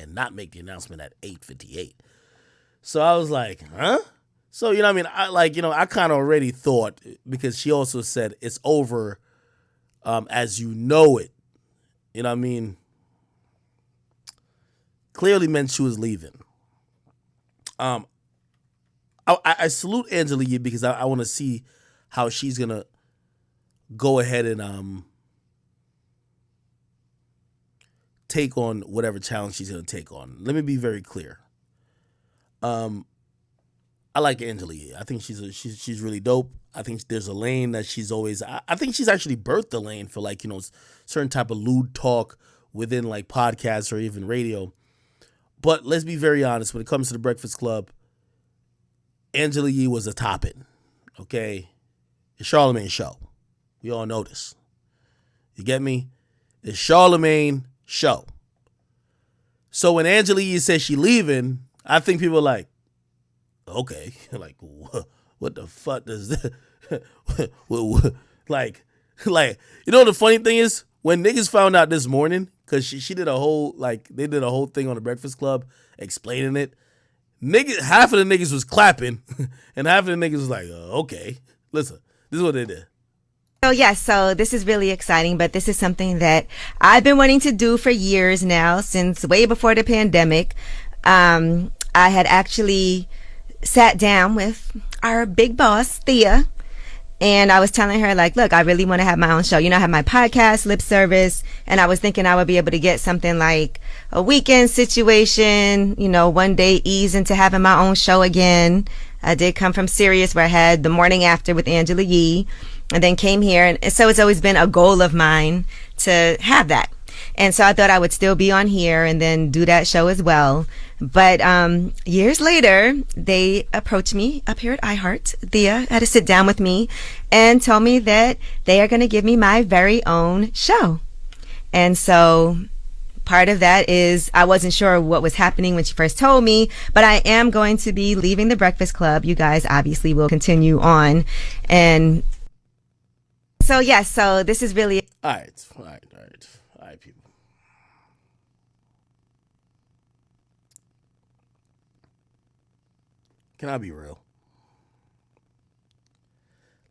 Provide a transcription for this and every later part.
and not make the announcement at 8:58. So I was like, huh? So, you know what I mean? I kind of already thought, because she also said it's over as you know it. You know what I mean? Clearly meant she was leaving. I salute Angela Yee because I want to see how she's going to go ahead and take on whatever challenge she's going to take on. Let me be very clear. I like Angela Yee. I think she's really dope. I think there's a lane that she's always. I think she's actually birthed the lane for certain type of lewd talk within like podcasts or even radio. But let's be very honest. When it comes to the Breakfast Club, Angela Yee was a topping. Okay, it's Charlamagne's show. We all know this. You get me? It's Charlamagne show. So when Angela Yee says she's leaving, I think people are like, okay, like what the fuck does that? like, you know the funny thing is when niggas found out this morning, because she did a whole they did a whole thing on the Breakfast Club explaining it. Half of the niggas was clapping, and half of the niggas was like, okay, listen, this is what they did. So yes, so this is really exciting, but this is something that I've been wanting to do for years now, since way before the pandemic. I had actually sat down with our big boss, Thea, and I was telling her, like, look, I really want to have my own show. I have my podcast, Lip Service, and I was thinking I would be able to get something like a weekend situation, one day ease into having my own show again. I did come from Sirius, where I had the morning after with Angela Yee, and then came here. And so it's always been a goal of mine to have that. And so I thought I would still be on here and then do that show as well. But years later, they approached me up here at iHeart. Thea had to sit down with me and told me that they are going to give me my very own show. And so part of that is I wasn't sure what was happening when she first told me, but I am going to be leaving the Breakfast Club. You guys obviously will continue on. And so, yes, so this is really... All right, people. Can I be real?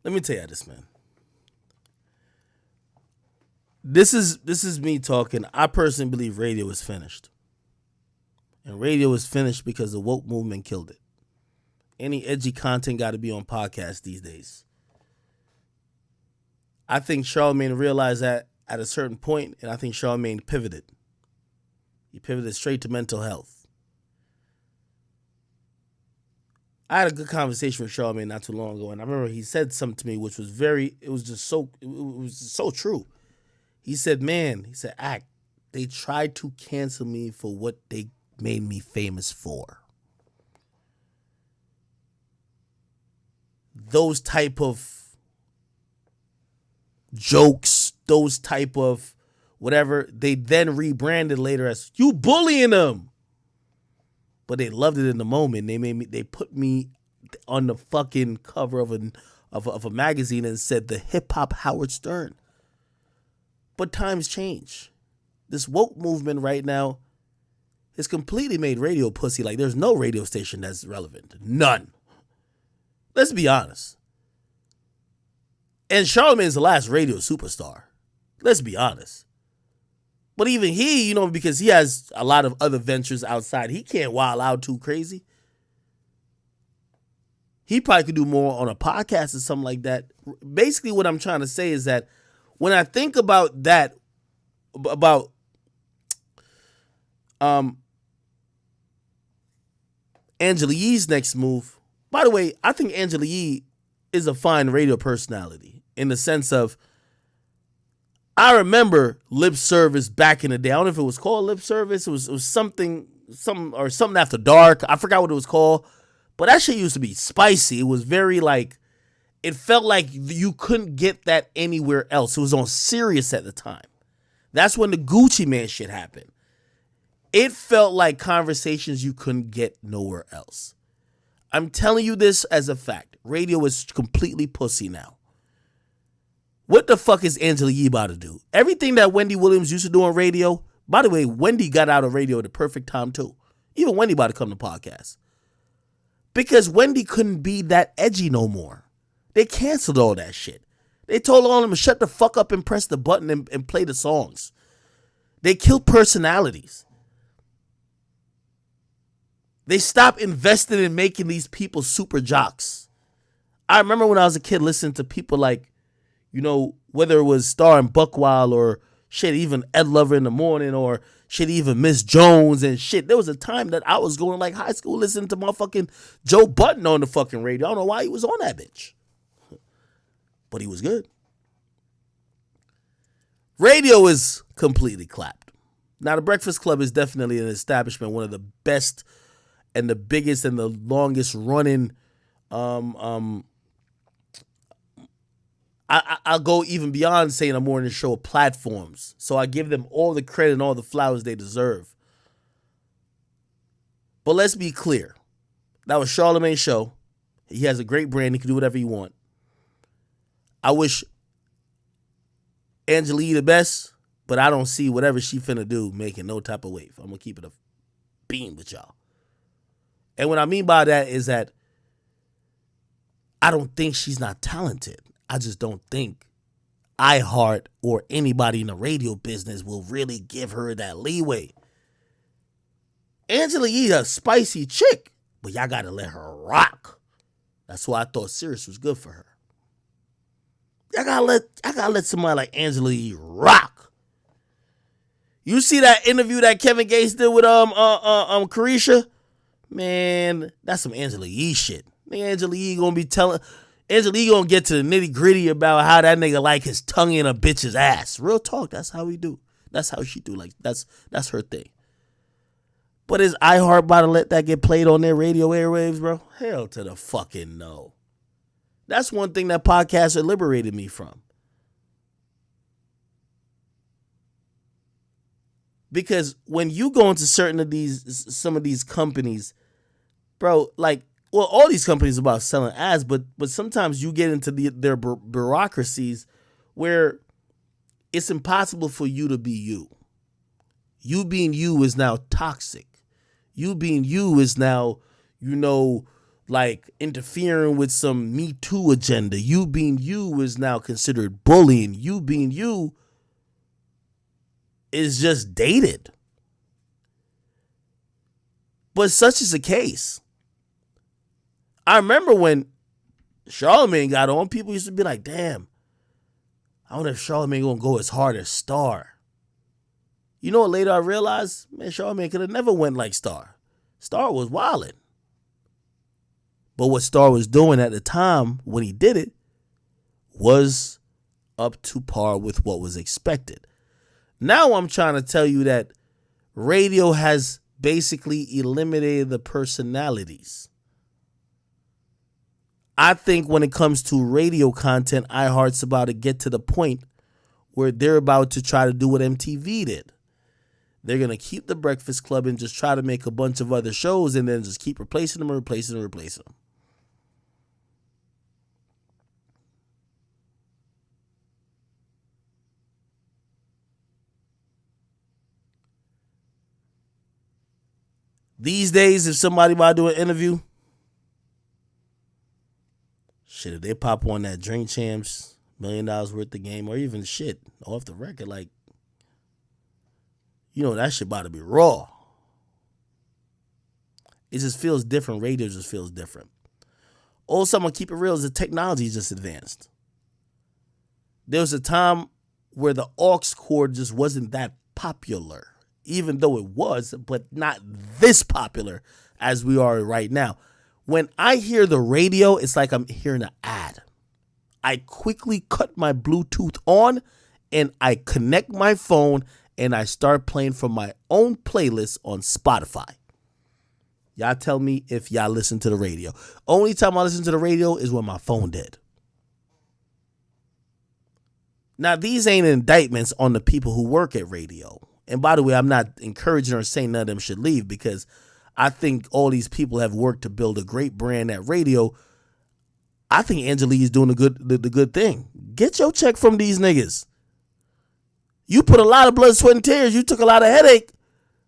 Let me tell you this, man. This is me talking. I personally believe radio is finished. And radio is finished because the woke movement killed it. Any edgy content got to be on podcasts these days. I think Charlamagne realized that at a certain point, and I think Charlamagne pivoted. He pivoted straight to mental health. I had a good conversation with Charlamagne not too long ago, and I remember he said something to me which was it was so true. He said, Act, they tried to cancel me for what they made me famous for. Those type of jokes, those type of whatever, they then rebranded later as you bullying them. But they loved it in the moment. They put me on the fucking cover of a magazine and said the hip hop Howard Stern. But times change. This woke movement right now has completely made radio pussy. Like there's no radio station that's relevant. None. Let's be honest. And Charlamagne's the last radio superstar. Let's be honest. But even he, because he has a lot of other ventures outside, he can't wild out too crazy. He probably could do more on a podcast or something like that. Basically, what I'm trying to say is that when I think about that, about Angela Yee's next move, by the way, I think Angela Yee is a fine radio personality in the sense of, I remember Lip Service back in the day. I don't know if it was called Lip Service. It was something after dark. I forgot what it was called. But that shit used to be spicy. It was very it felt like you couldn't get that anywhere else. It was on Sirius at the time. That's when the Gucci Man shit happened. It felt like conversations you couldn't get nowhere else. I'm telling you this as a fact. Radio is completely pussy now. What the fuck is Angela Yee about to do? Everything that Wendy Williams used to do on radio, By the way, Wendy got out of radio at the perfect time too. Even Wendy about to come to podcast. Because Wendy couldn't be that edgy no more. They canceled all that shit. They told all of them to shut the fuck up and press the button and play the songs. They killed personalities. They stopped investing in making these people super jocks. I remember when I was a kid listening to people like, you know, whether it was Star and Buckwild or shit, even Ed Lover in the Morning or shit, even Miss Jones and shit. There was a time that I was going like high school listening to motherfucking Joe Button on the fucking radio. I don't know why he was on that bitch. But he was good. Radio is completely clapped. Now, the Breakfast Club is definitely an establishment, one of the best and the biggest and the longest running. I'll go even beyond saying a morning show platforms. So I give them all the credit and all the flowers they deserve. But let's be clear. That was Charlamagne's show. He has a great brand. He can do whatever he wants. I wish Angela Yee the best, but I don't see whatever she finna do making no type of wave. I'm going to keep it a beam with y'all. And what I mean by that is that I don't think she's not talented. I just don't think iHeart or anybody in the radio business will really give her that leeway. Angela Yee a spicy chick, but y'all got to let her rock. That's why I thought Sirius was good for her. I gotta let somebody like Angela Yee rock. You see that interview that Kevin Gates did with Carisha? Man, that's some Angela Yee shit. Angela Yee gonna be telling Angela Yee gonna get to the nitty gritty about how that nigga like his tongue in a bitch's ass. Real talk, that's how we do. That's how she do. Like that's her thing. But is iHeart about to let that get played on their radio airwaves, bro? Hell to the fucking no. That's one thing that podcasts have liberated me from. Because when you go into some of these companies, bro, like, well, all these companies are about selling ads, but sometimes you get into their bureaucracies where it's impossible for you to be you. You being you is now toxic. You being you is now, you know, like interfering with some Me Too agenda. You being you is now considered bullying. You being you is just dated. But such is the case. I remember when Charlamagne got on, people used to be like, damn, I wonder if Charlamagne gonna go as hard as Star. You know what later I realized? Man, Charlamagne could have never went like Star. Star was wildin'. But what Star was doing at the time when he did it was up to par with what was expected. Now I'm trying to tell you that radio has basically eliminated the personalities. I think when it comes to radio content, iHeart's about to get to the point where they're about to try to do what MTV did. They're going to keep the Breakfast Club and just try to make a bunch of other shows and then just keep replacing them. These days, if somebody about to do an interview, shit, if they pop on that Drink Champs, $1 million worth of game, or even shit, off the record, like, you know, that shit about to be raw. It just feels different. Radio just feels different. Also, I'm going to keep it real, is the technology just advanced. There was a time where the aux cord just wasn't that popular. Even though it was, but not this popular as we are right now. When I hear the radio, it's like I'm hearing an ad. I quickly cut my Bluetooth on and I connect my phone and I start playing from my own playlist on Spotify. Y'all tell me if y'all listen to the radio. Only time I listen to the radio is when my phone dead. Now, these ain't indictments on the people who work at radio. And by the way, I'm not encouraging or saying none of them should leave because I think all these people have worked to build a great brand at radio. I think Angela Yee is doing the good thing. Get your check from these niggas. You put a lot of blood, sweat, and tears. You took a lot of headache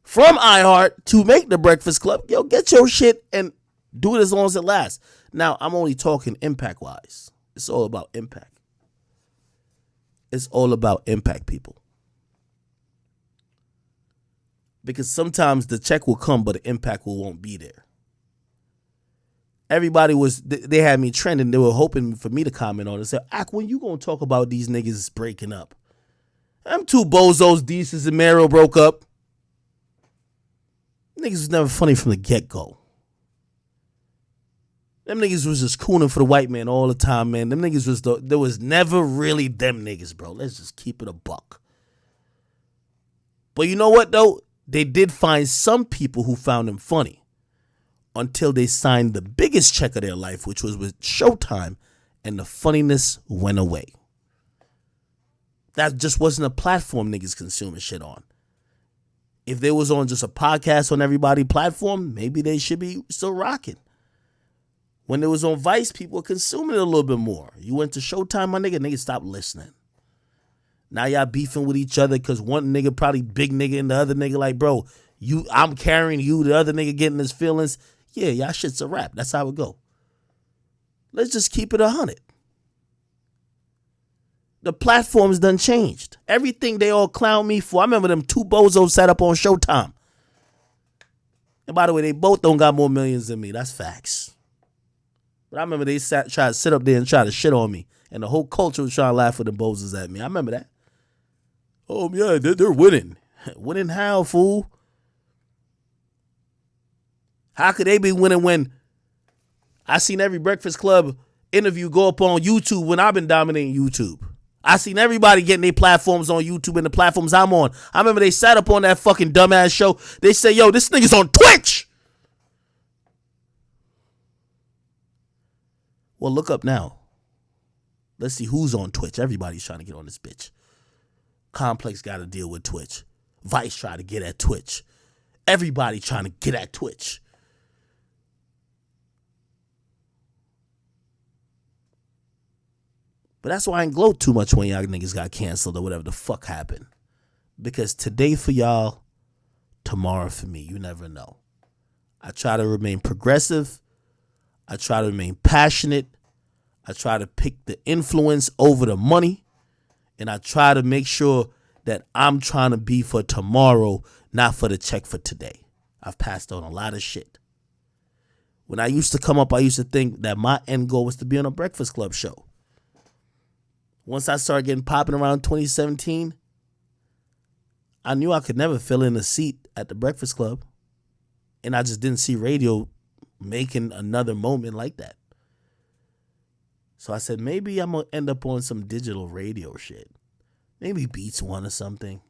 from iHeart to make the Breakfast Club. Yo, get your shit and do it as long as it lasts. Now, I'm only talking impact-wise. It's all about impact. It's all about impact, people. Because sometimes the check will come, but the impact won't be there. Everybody they had me trending. They were hoping for me to comment on it and say, Ak, when you going to talk about these niggas breaking up? Them two bozos, Desus and Mero, broke up. Niggas was never funny from the get-go. Them niggas was just cooning for the white man all the time, man. Them niggas there was never really them niggas, bro. Let's just keep it a buck. But you know what, though? They did find some people who found them funny until they signed the biggest check of their life, which was with Showtime, and the funniness went away. That just wasn't a platform niggas consuming shit on. If they was on just a podcast on everybody's platform, maybe they should be still rocking. When it was on Vice, people were consuming it a little bit more. You went to Showtime, my niggas stopped listening. Now y'all beefing with each other because one nigga probably big nigga and the other nigga like, bro, I'm carrying you, the other nigga getting his feelings. Yeah, y'all shit's a rap. That's how it go. Let's just keep it 100. The platform's done changed. Everything they all clown me for. I remember them two bozos sat up on Showtime. And by the way, they both don't got more millions than me. That's facts. But I remember they tried to sit up there and try to shit on me. And the whole culture was trying to laugh with them bozos at me. I remember that. Oh, yeah, they're winning. Winning how, fool? How could they be winning when I seen every Breakfast Club interview go up on YouTube when I've been dominating YouTube? I seen everybody getting their platforms on YouTube and the platforms I'm on. I remember they sat up on that fucking dumbass show. They say, yo, this nigga's on Twitch. Well, look up now. Let's see who's on Twitch. Everybody's trying to get on this bitch. Complex got to deal with Twitch. Vice tried to get at Twitch. Everybody trying to get at Twitch. But that's why I ain't gloat too much when y'all niggas got canceled or whatever the fuck happened. Because today for y'all, tomorrow for me. You never know. I try to remain progressive. I try to remain passionate. I try to pick the influence over the money. And I try to make sure that I'm trying to be for tomorrow, not for the check for today. I've passed on a lot of shit. When I used to come up, I used to think that my end goal was to be on a Breakfast Club show. Once I started getting popping around 2017, I knew I could never fill in a seat at the Breakfast Club. And I just didn't see radio making another moment like that. So I said, maybe I'm going to end up on some digital radio shit. Maybe Beats One or something.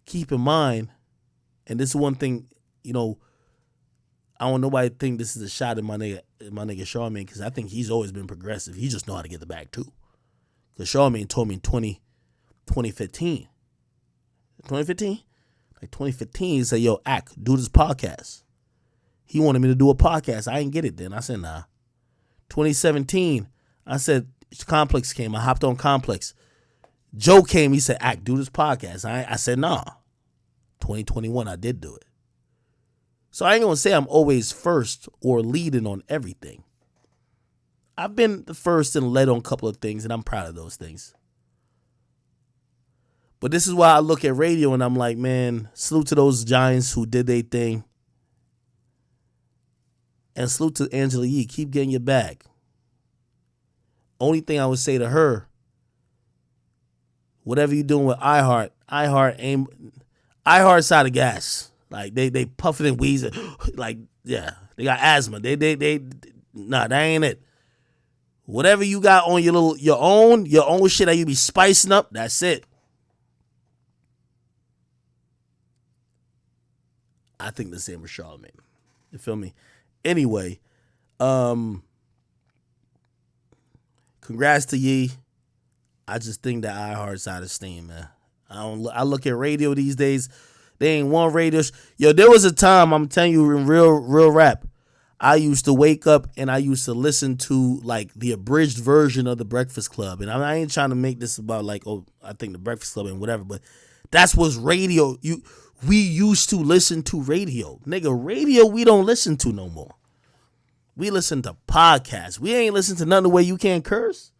Keep in mind, and this is one thing, you know, I don't know why I think this is a shot at my nigga Charmaine, because I think he's always been progressive. He just know how to get the bag too. Because Charmaine told me in 2015. 2015? Like 2015, he said, yo, Ak, do this podcast. He wanted me to do a podcast. I didn't get it then. I said, nah. 2017, I said, Complex came. I hopped on Complex. Joe came. He said, Ak, do this podcast. I said, nah. 2021, I did do it. So I ain't going to say I'm always first or leading on everything. I've been the first and led on a couple of things, and I'm proud of those things. But this is why I look at radio and I'm like, man, salute to those giants who did their thing. And salute to Angela Yee. Keep getting your bag. Only thing I would say to her, whatever you're doing with iHeart's out of gas. Like they puffing and wheezing. Like, yeah, they got asthma. Nah, that ain't it. Whatever you got on your own shit that you be spicing up, that's it. I think the same with Charlamagne. You feel me? Anyway, congrats to Yee. I just think that iHeart's out of steam, man. I look at radio these days. They ain't one radio. Yo, there was a time, I'm telling you in real rap, I used to wake up and I used to listen to like the abridged version of the Breakfast Club. And I ain't trying to make this about like, oh, I think the Breakfast Club and whatever, but that's what's radio. We used to listen to radio. Nigga, radio we don't listen to no more. We listen to podcasts. We ain't listen to nothing where you can't curse.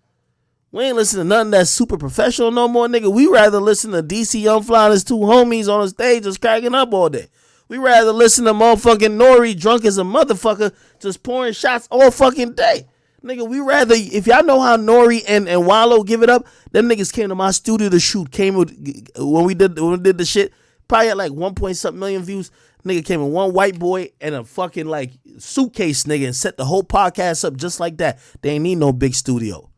We ain't listen to nothing that's super professional no more, nigga. We rather listen to DC Young Fly and his two homies on the stage just cracking up all day. We rather listen to motherfucking Nori drunk as a motherfucker just pouring shots all fucking day. Nigga, we rather, if y'all know how Nori and Wallow give it up, them niggas came to my studio to shoot, when we did the shit, probably at like 1 point something million views. Nigga came in one white boy and a fucking like suitcase nigga and set the whole podcast up just like that. They ain't need no big studio.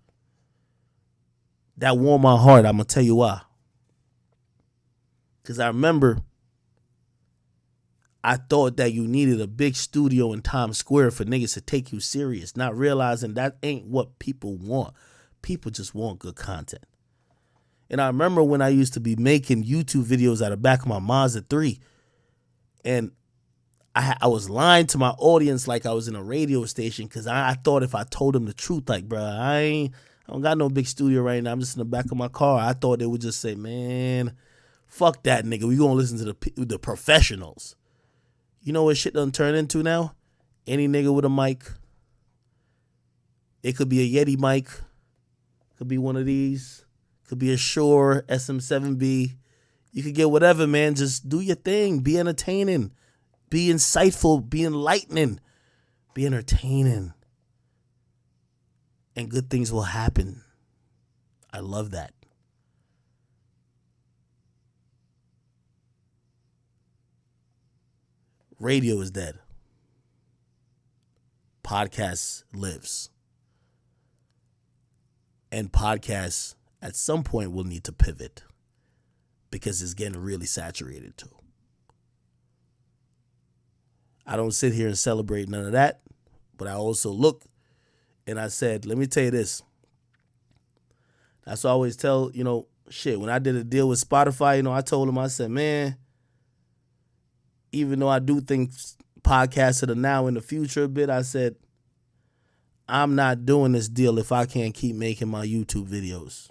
That warmed my heart. I'm gonna tell you why. Cause I remember I thought that you needed a big studio in Times Square for niggas to take you serious, not realizing that ain't what people want. People just want good content. And I remember when I used to be making YouTube videos out of the back of my Mazda 3, and I was lying to my audience like I was in a radio station because I thought if I told them the truth, like, bro, I don't got no big studio right now. I'm just in the back of my car. I thought they would just say, man, fuck that nigga. We gonna listen to the professionals. You know what shit done turn into now? Any nigga with a mic. It could be a Yeti mic. Could be one of these. Could be a Shure SM7B. You could get whatever, man. Just do your thing. Be entertaining. Be insightful. Be enlightening. Be entertaining. And good things will happen. I love that. Radio is dead. Podcasts lives. And podcasts at some point will need to pivot because it's getting really saturated too. I don't sit here and celebrate none of that, but I also look and I said, let me tell you this. That's what I always tell, when I did a deal with Spotify, I told them, I said, man, even though I do think podcasts are now in the future a bit, I said, I'm not doing this deal if I can't keep making my YouTube videos.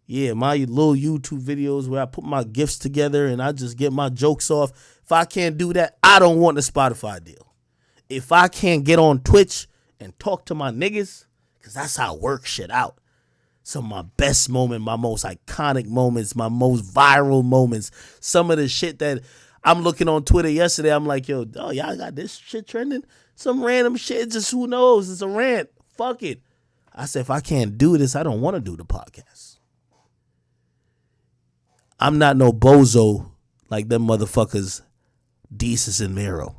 Yeah, my little YouTube videos where I put my gifts together and I just get my jokes off. If I can't do that, I don't want the Spotify deal. If I can't get on Twitch and talk to my niggas, because that's how I work shit out. Some of my best moments, my most iconic moments, my most viral moments. Some of the shit that I'm looking on Twitter yesterday, I'm like, yo, y'all got this shit trending? Some random shit, just who knows? It's a rant. Fuck it. I said, if I can't do this, I don't want to do the podcast. I'm not no bozo like them motherfuckers, Desus and Mero.